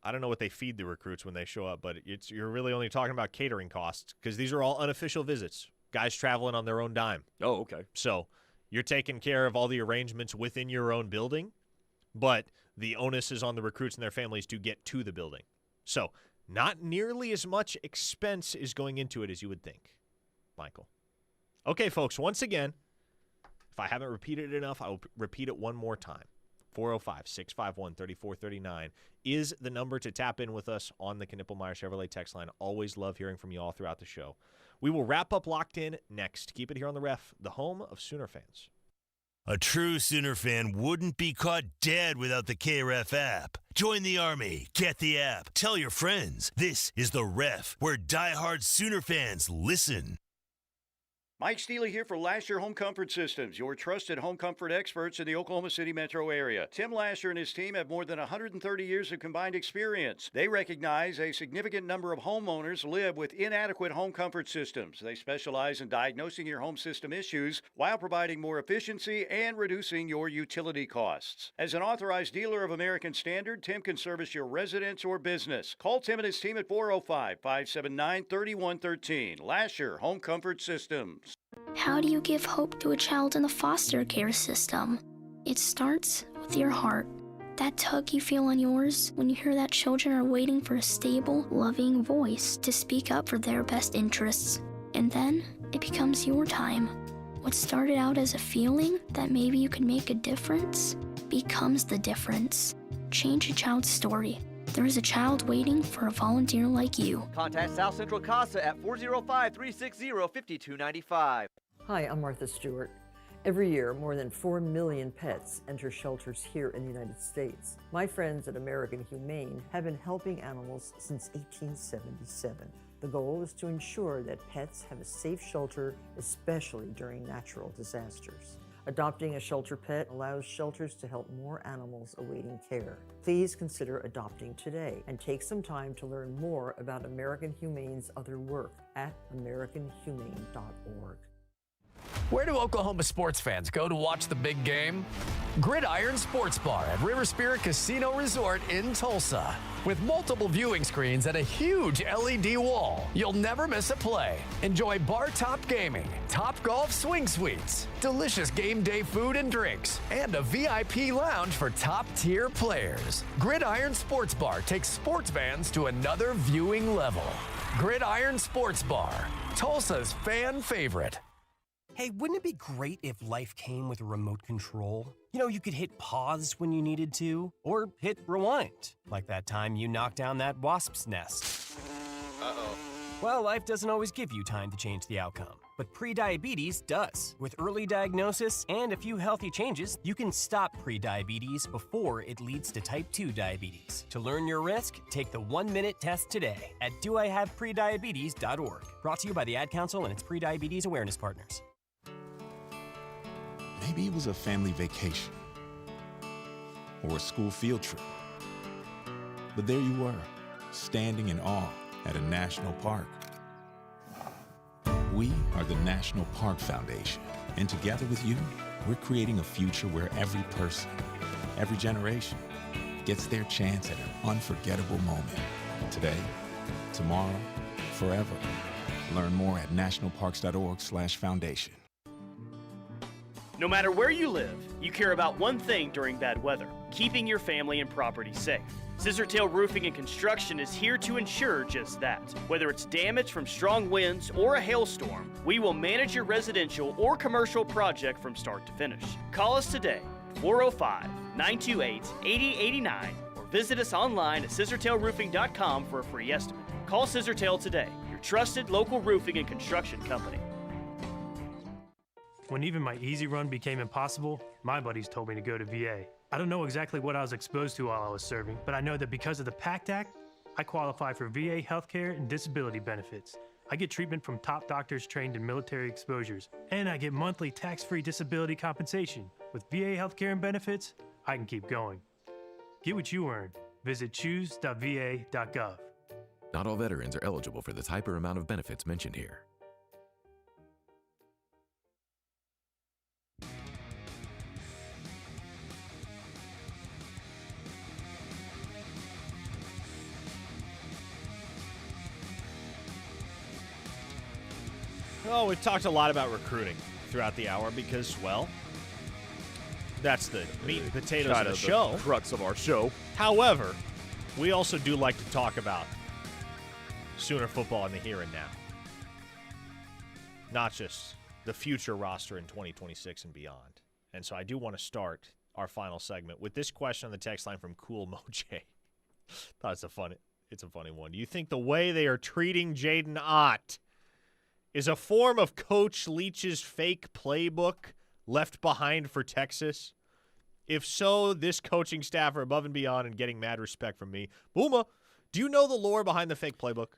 I don't know what they feed the recruits when they show up, but you're really only talking about catering costs because these are all unofficial visits, guys traveling on their own dime. Oh, okay. So you're taking care of all the arrangements within your own building, but the onus is on the recruits and their families to get to the building. So not nearly as much expense is going into it as you would think, Michael. Okay, folks, once again, if I haven't repeated it enough, I will repeat it one more time. 405-651-3439 is the number to tap in with us on the Knippelmeyer Chevrolet text line. Always love hearing from you all throughout the show. We will wrap up Locked In next. Keep it here on the Ref, the home of Sooner fans. A true Sooner fan wouldn't be caught dead without the KREF app. Join the Army. Get the app. Tell your friends. This is the Ref, where diehard Sooner fans listen. Mike Steele here for Lasher Home Comfort Systems, your trusted home comfort experts in the Oklahoma City metro area. Tim Lasher and his team have more than 130 years of combined experience. They recognize a significant number of homeowners live with inadequate home comfort systems. They specialize in diagnosing your home system issues while providing more efficiency and reducing your utility costs. As an authorized dealer of American Standard, Tim can service your residence or business. Call Tim and his team at 405-579-3113. Lasher Home Comfort Systems. How do you give hope to a child in the foster care system? It starts with your heart. That tug you feel on yours when you hear that children are waiting for a stable, loving voice to speak up for their best interests. And then it becomes your time. What started out as a feeling that maybe you could make a difference becomes the difference. Change a child's story. There is a child waiting for a volunteer like you. Contact South Central CASA at 405-360-5295. Hi, I'm Martha Stewart. Every year, more than 4 million pets enter shelters here in the United States. My friends at American Humane have been helping animals since 1877. The goal is to ensure that pets have a safe shelter, especially during natural disasters. Adopting a shelter pet allows shelters to help more animals awaiting care. Please consider adopting today and take some time to learn more about American Humane's other work at americanhumane.org. Where do Oklahoma sports fans go to watch the big game? Gridiron Sports Bar at River Spirit Casino Resort in Tulsa. With multiple viewing screens and a huge LED wall, you'll never miss a play. Enjoy bar-top gaming, Top Golf swing suites, delicious game day food and drinks, and a VIP lounge for top-tier players. Gridiron Sports Bar takes sports fans to another viewing level. Gridiron Sports Bar, Tulsa's fan favorite. Hey, wouldn't it be great if life came with a remote control? You know, you could hit pause when you needed to, or hit rewind, like that time you knocked down that wasp's nest. Uh-oh. Well, life doesn't always give you time to change the outcome, but prediabetes does. With early diagnosis and a few healthy changes, you can stop prediabetes before it leads to type 2 diabetes. To learn your risk, take the 1-minute test today at doihaveprediabetes.org. Brought to you by the Ad Council and its prediabetes awareness partners. Maybe it was a family vacation. or a school field trip. But there you were, standing in awe at a national park. We are the National Park Foundation, and together with you, we're creating a future where every person, every generation, gets their chance at an unforgettable moment. Today, tomorrow, forever. Learn more at nationalparks.org/foundation. No matter where you live, you care about one thing during bad weather: keeping your family and property safe. Scissortail Roofing and Construction is here to ensure just that. Whether it's damage from strong winds or a hailstorm, we will manage your residential or commercial project from start to finish. Call us today, 405-928-8089, or visit us online at scissortailroofing.com for a free estimate. Call Scissortail today, your trusted local roofing and construction company. When even my easy run became impossible, my buddies told me to go to VA. I don't know exactly what I was exposed to while I was serving, but I know that because of the PACT Act, I qualify for VA healthcare and disability benefits. I get treatment from top doctors trained in military exposures, and I get monthly tax-free disability compensation. With VA healthcare and benefits, I can keep going. Get what you earn. Visit choose.va.gov. Not all veterans are eligible for the type or amount of benefits mentioned here. Oh, we've talked a lot about recruiting throughout the hour because, well, that's the meat and potatoes of the show. The crux of our show. However, we also do like to talk about Sooner football in the here and now. Not just the future roster in 2026 and beyond. And so I do want to start our final segment with this question on the text line from Cool Moj. Thought it's a funny one. Do you think the way they are treating Jaden Ott is a form of Coach Leach's fake playbook left behind for Texas? If so, this coaching staff are above and beyond and getting mad respect from me. Booma, do you know the lore behind the fake playbook?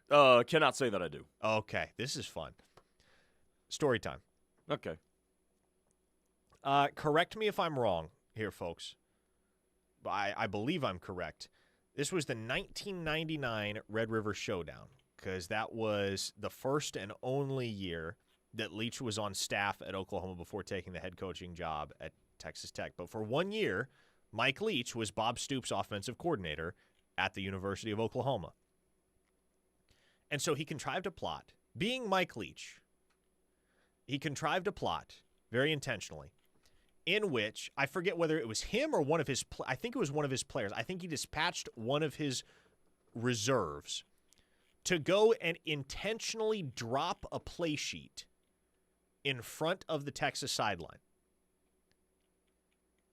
Cannot say that I do. Okay, this is fun. Story time. Okay. Correct me if I'm wrong here, folks. I believe I'm correct. This was the 1999 Red River Showdown, because that was the first and only year that Leach was on staff at Oklahoma before taking the head coaching job at Texas Tech. But for 1 year, Mike Leach was Bob Stoops' offensive coordinator at the University of Oklahoma. And so he contrived a plot. Being Mike Leach, he contrived a plot, very intentionally, in which, I forget whether it was him or one of his, I think it was one of his players. I think he dispatched one of his reserves to go and intentionally drop a play sheet in front of the Texas sideline.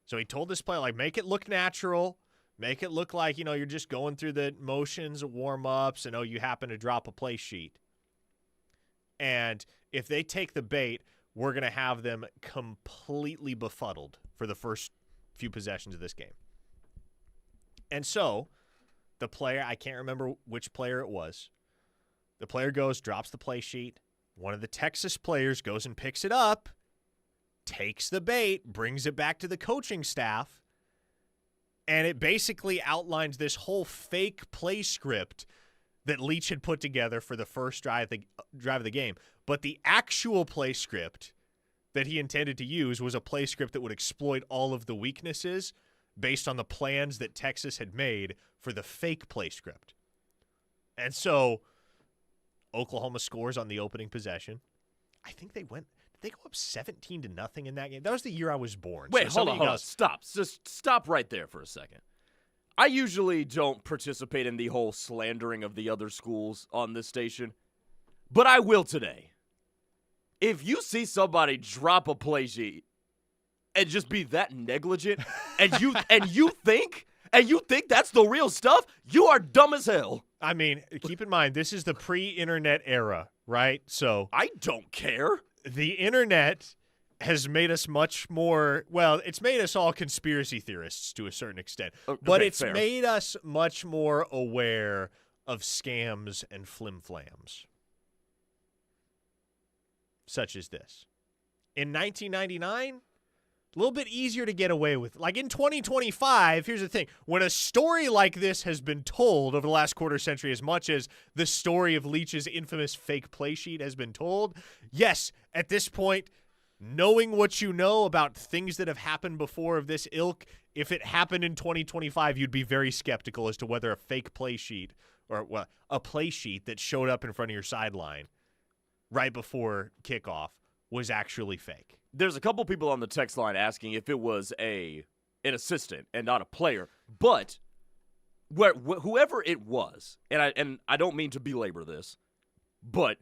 So he told this player, like, make it look natural, make it look like, you're just going through the motions, warm-ups, and, you happen to drop a play sheet. And if they take the bait, we're going to have them completely befuddled for the first few possessions of this game. And so the player, I can't remember which player it was, the player goes, drops the play sheet. One of the Texas players goes and picks it up, takes the bait, brings it back to the coaching staff, and it basically outlines this whole fake play script that Leach had put together for the first drive of the game. But the actual play script that he intended to use was a play script that would exploit all of the weaknesses based on the plans that Texas had made for the fake play script. And so Oklahoma scores on the opening possession. I think did they go up 17-0 in that game? That was the year I was born. Wait, hold on. Stop. Just stop right there for a second. I usually don't participate in the whole slandering of the other schools on this station, but I will today. If you see somebody drop a play sheet and just be that negligent, and you think that's the real stuff, you are dumb as hell. I mean, keep in mind, this is the pre-internet era, right? So I don't care. The internet has made us much more, well, it's made us all conspiracy theorists to a certain extent, but it's fair. Made us much more aware of scams and flim-flams, such as this. In 1999, A little bit easier to get away with. Like in 2025, here's the thing. When a story like this has been told over the last quarter century, as much as the story of Leach's infamous fake play sheet has been told, yes, at this point, knowing what you know about things that have happened before of this ilk, if it happened in 2025, you'd be very skeptical as to whether a fake play sheet or a play sheet that showed up in front of your sideline right before kickoff was actually fake. There's a couple people on the text line asking if it was an assistant and not a player, but whoever it was, and I don't mean to belabor this, but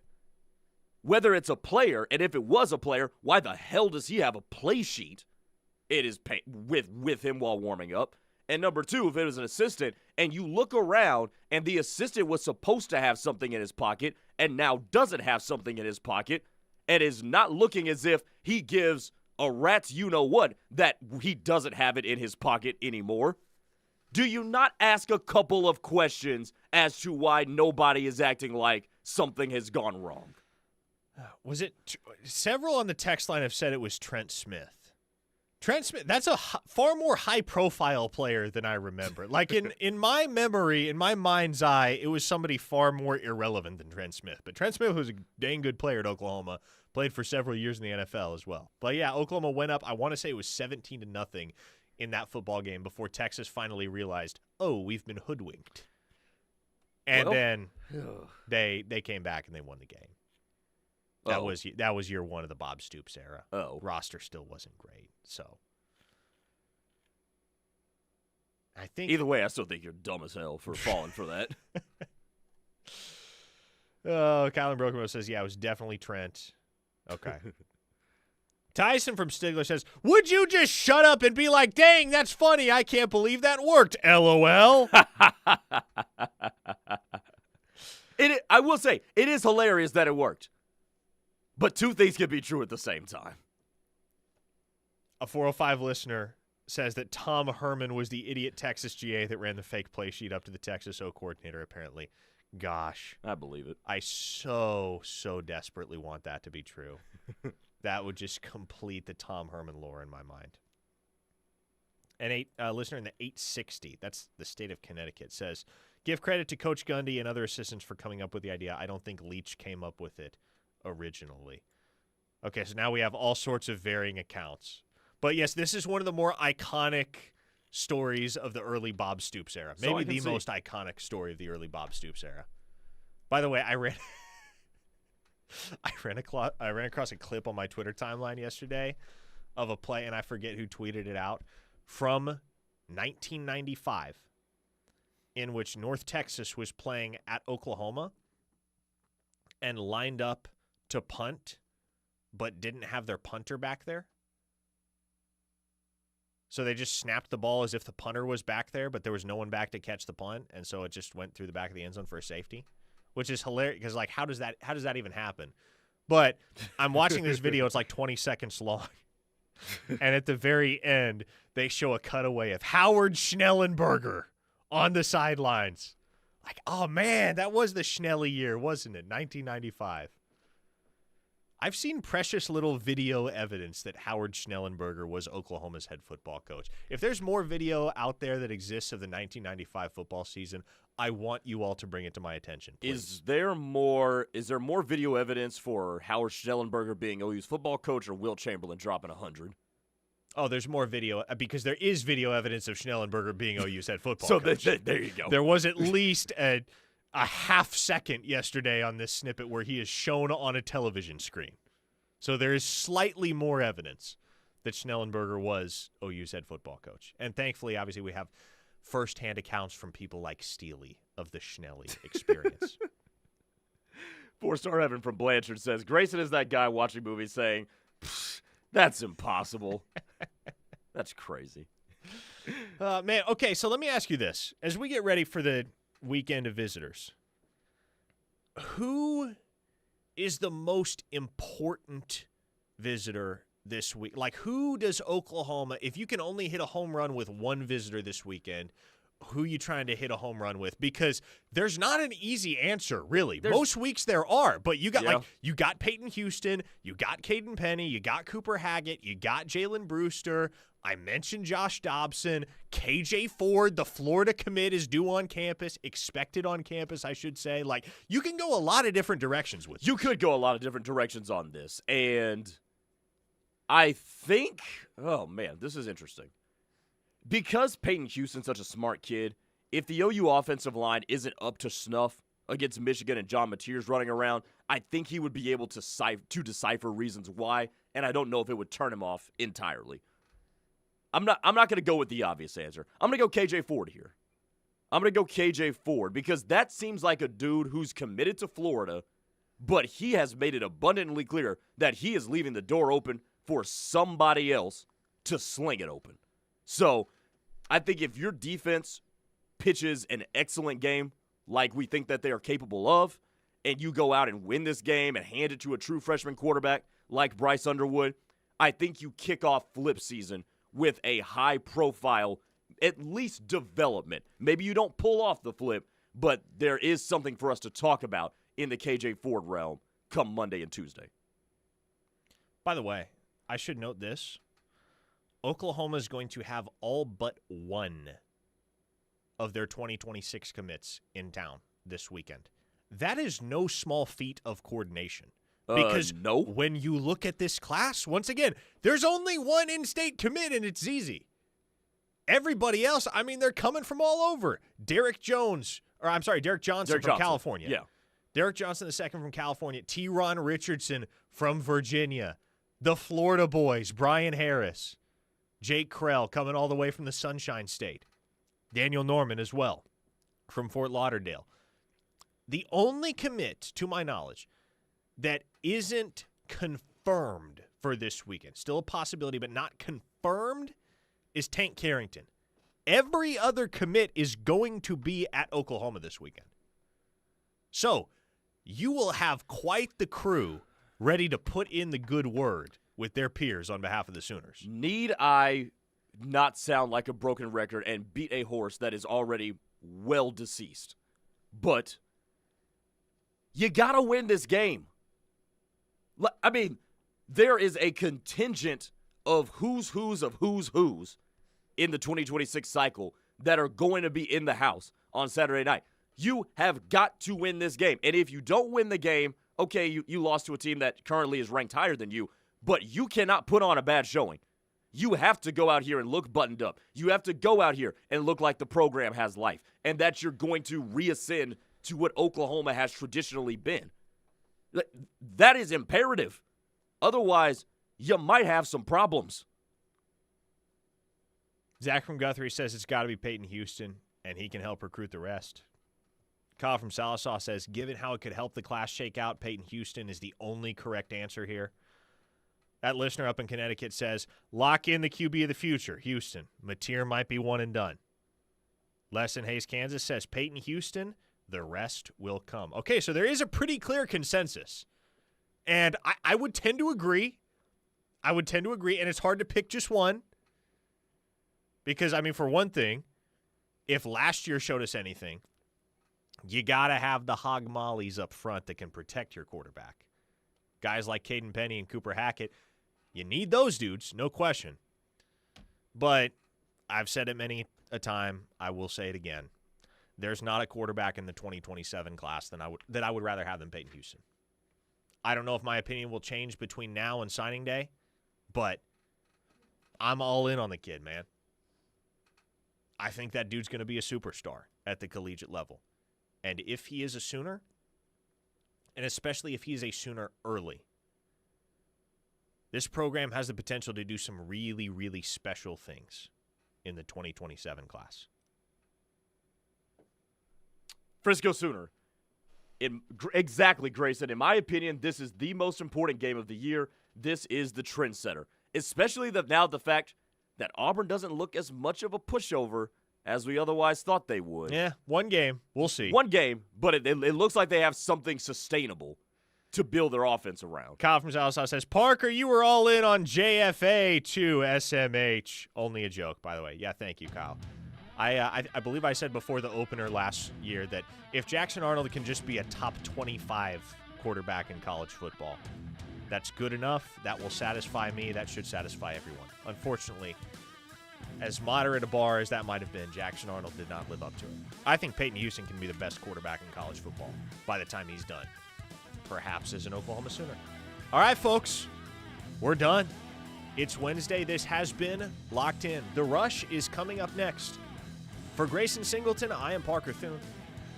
whether it's a player, and if it was a player, why the hell does he have a play sheet? It is with him while warming up. And number two, if it was an assistant and you look around and the assistant was supposed to have something in his pocket and now doesn't have something in his pocket and is not looking as if he gives a rat's you-know-what that he doesn't have it in his pocket anymore, do you not ask a couple of questions as to why nobody is acting like something has gone wrong? Was it several on the text line have said it was Trent Smith. Trent Smith, that's a far more high-profile player than I remember. Like, in my memory, in my mind's eye, it was somebody far more irrelevant than Trent Smith. But Trent Smith was a dang good player at Oklahoma, played for several years in the NFL as well. But, yeah, Oklahoma went up, I want to say it was 17-0 in that football game before Texas finally realized, oh, we've been hoodwinked. And then they came back and they won the game. That was year one of the Bob Stoops era. Roster still wasn't great. So I think either way, I still think you're dumb as hell for falling for that. Kylan Brokenrow says, yeah, it was definitely Trent. Okay. Tyson from Stigler says, would you just shut up and be like, dang, that's funny. I can't believe that worked. LOL. I will say, it is hilarious that it worked. But two things can be true at the same time. A 405 listener says that Tom Herman was the idiot Texas GA that ran the fake play sheet up to the Texas O coordinator, apparently. Gosh. I believe it. I so desperately want that to be true. That would just complete the Tom Herman lore in my mind. And a listener in the 860, that's the state of Connecticut, says, give credit to Coach Gundy and other assistants for coming up with the idea. I don't think Leach came up with it originally. Okay, so now we have all sorts of varying accounts. But yes, this is one of the more iconic stories of the early Bob Stoops era. Maybe the most iconic story of the early Bob Stoops era. By the way, I ran across a clip on my Twitter timeline yesterday of a play, and I forget who tweeted it out, from 1995, in which North Texas was playing at Oklahoma and lined up to punt, but didn't have their punter back there. So they just snapped the ball as if the punter was back there, but there was no one back to catch the punt, and so it just went through the back of the end zone for a safety, which is hilarious because, like, how does that even happen? But I'm watching this video. It's like 20 seconds long. And at the very end, they show a cutaway of Howard Schnellenberger on the sidelines. Like, oh, man, that was the Schnelly year, wasn't it? 1995. I've seen precious little video evidence that Howard Schnellenberger was Oklahoma's head football coach. If there's more video out there that exists of the 1995 football season, I want you all to bring it to my attention, please. Is there more video evidence for Howard Schnellenberger being OU's football coach or Wilt Chamberlain dropping 100? Oh, there's more video because there is video evidence of Schnellenberger being OU's head football coach. So there you go. There was at least a half second yesterday on this snippet where he is shown on a television screen. So there is slightly more evidence that Schnellenberger was OU's head football coach. And thankfully, obviously, we have firsthand accounts from people like Steely of the Schnelly experience. 4-star Heaven from Blanchard says, Grayson is that guy watching movies saying, that's impossible. That's crazy. Man, okay, so let me ask you this. As we get ready for the weekend of visitors, who is the most important visitor this week? Like, who does Oklahoma, if you can only hit a home run with one visitor this weekend, who you trying to hit a home run with, because there's not an easy answer, really. Most weeks there are, but you got you got Peyton Houston, you got Caden Penny, you got Cooper Haggett, you got Jalen Brewster. I mentioned Josh Dobson, KJ Ford, the Florida commit is due on campus, expected on campus, I should say. Like, you can go a lot of different directions with this. You could go a lot of different directions on this, and I think, oh man, this is interesting. Because Peyton Houston's such a smart kid, if the OU offensive line isn't up to snuff against Michigan and John Mateer's running around, I think he would be able to decipher reasons why, and I don't know if it would turn him off entirely. I'm not going to go with the obvious answer. I'm going to go KJ Ford here. I'm going to go KJ Ford because that seems like a dude who's committed to Florida, but he has made it abundantly clear that he is leaving the door open for somebody else to sling it open. So I think if your defense pitches an excellent game like we think that they are capable of, and you go out and win this game and hand it to a true freshman quarterback like Bryce Underwood, I think you kick off flip season with a high-profile, at least development. Maybe you don't pull off the flip, but there is something for us to talk about in the KJ Ford realm come Monday and Tuesday. By the way, I should note this. Oklahoma is going to have all but one of their 2026 commits in town this weekend. That is no small feat of coordination. Because when you look at this class, once again, there's only one in-state commit, and it's Zeezy. Everybody else, I mean, they're coming from all over. Derek Johnson from California. Yeah. Derek Johnson II from California. T-Ron Richardson from Virginia. The Florida boys, Brian Harris. Jake Krell coming all the way from the Sunshine State. Daniel Norman as well from Fort Lauderdale. The only commit, to my knowledge, that isn't confirmed for this weekend, still a possibility but not confirmed, is Tank Carrington. Every other commit is going to be at Oklahoma this weekend. So you will have quite the crew ready to put in the good word with their peers on behalf of the Sooners. Need I not sound like a broken record and beat a horse that is already well deceased? But you got to win this game. I mean, there is a contingent of who's in the 2026 cycle that are going to be in the house on Saturday night. You have got to win this game. And if you don't win the game, okay, you lost to a team that currently is ranked higher than you, but you cannot put on a bad showing. You have to go out here and look buttoned up. You have to go out here and look like the program has life and that you're going to reascend to what Oklahoma has traditionally been. That is imperative. Otherwise, you might have some problems. Zach from Guthrie says it's got to be Peyton Houston, and he can help recruit the rest. Kyle from Salisaw says, given how it could help the class shake out, Peyton Houston is the only correct answer here. That listener up in Connecticut says, lock in the QB of the future, Houston. Mateer might be one and done. Les in Hayes, Kansas says, Peyton Houston, the rest will come. Okay, so there is a pretty clear consensus. And I would tend to agree. And it's hard to pick just one. Because, I mean, for one thing, if last year showed us anything, you got to have the hog mollies up front that can protect your quarterback. Guys like Caden Penny and Cooper Hackett, you need those dudes, no question. But I've said it many a time. I will say it again. There's not a quarterback in the 2027 class that I would rather have than Peyton Houston. I don't know if my opinion will change between now and signing day, but I'm all in on the kid, man. I think that dude's going to be a superstar at the collegiate level. And if he is a Sooner, and especially if he's a Sooner early, this program has the potential to do some really, really special things in the 2027 class. Frisco Sooner. Exactly, Grayson. In my opinion, this is the most important game of the year. This is the trendsetter, especially the fact that Auburn doesn't look as much of a pushover as we otherwise thought they would. Yeah, one game. We'll see. One game, but it looks like they have something sustainable to build their offense around. Kyle from Southside says, Parker, you were all in on JFA to SMH. Only a joke, by the way. Yeah, thank you, Kyle. I believe I said before the opener last year that if Jackson Arnold can just be a top 25 quarterback in college football, that's good enough. That will satisfy me. That should satisfy everyone. Unfortunately, as moderate a bar as that might have been, Jackson Arnold did not live up to it. I think Peyton Houston can be the best quarterback in college football by the time he's done, perhaps as an Oklahoma Sooner. All right, folks, we're done. It's Wednesday. This has been Locked In. The Rush is coming up next. For Grayson Singleton, I am Parker Thune.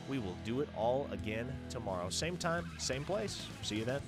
We will do it all again tomorrow. Same time, same place. See you then.